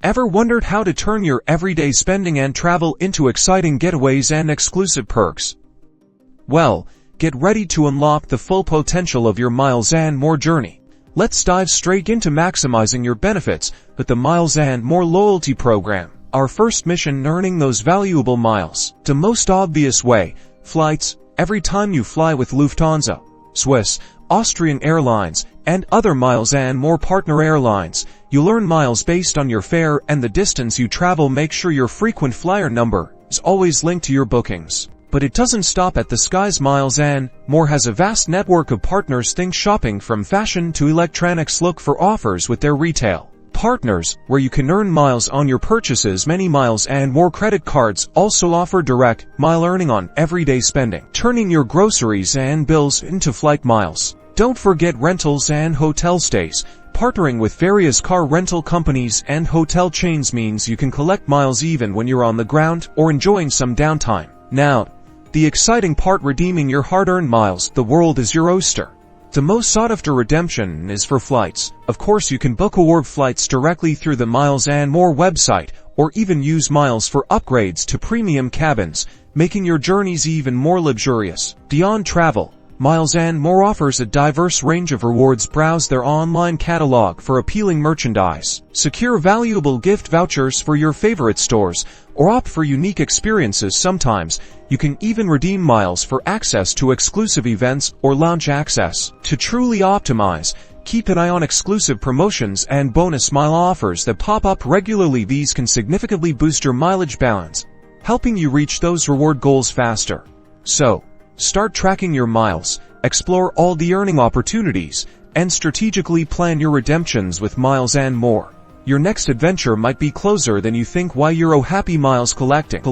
Ever wondered how to turn your everyday spending and travel into exciting getaways and exclusive perks? Well, get ready to unlock the full potential of your Miles & More journey. Let's dive straight into maximizing your benefits with the Miles & More loyalty program. Our first mission: earning those valuable miles. The most obvious way: flights. Every time you fly with Lufthansa, Swiss, Austrian Airlines, and other Miles & More partner airlines, you'll earn miles based on your fare and the distance you travel. Make sure your frequent flyer number is always linked to your bookings. But it doesn't stop at the skies. Miles & More has a vast network of partners. Think shopping from fashion to electronics. Look for offers with their retail partners, where you can earn miles on your purchases. Many Miles & More credit cards also offer direct mile earning on everyday spending, turning your groceries and bills into flight miles. Don't forget rentals and hotel stays. Partnering with various car rental companies and hotel chains means you can collect miles even when you're on the ground or enjoying some downtime. Now, the exciting part: redeeming your hard-earned miles. The world is your oyster. The most sought-after redemption is for flights. Of course, you can book award flights directly through the Miles & More website, or even use miles for upgrades to premium cabins, making your journeys even more luxurious. Beyond travel, Miles & More offers a diverse range of rewards. Browse their online catalog for appealing merchandise, secure valuable gift vouchers for your favorite stores, or opt for unique experiences. Sometimes, you can even redeem miles for access to exclusive events or lounge access. To truly optimize, keep an eye on exclusive promotions and bonus mile offers that pop up regularly. These can significantly boost your mileage balance, helping you reach those reward goals faster. So, start tracking your miles, explore all the earning opportunities, and strategically plan your redemptions with Miles & More. Your next adventure might be closer than you think. Why you're happy miles collecting.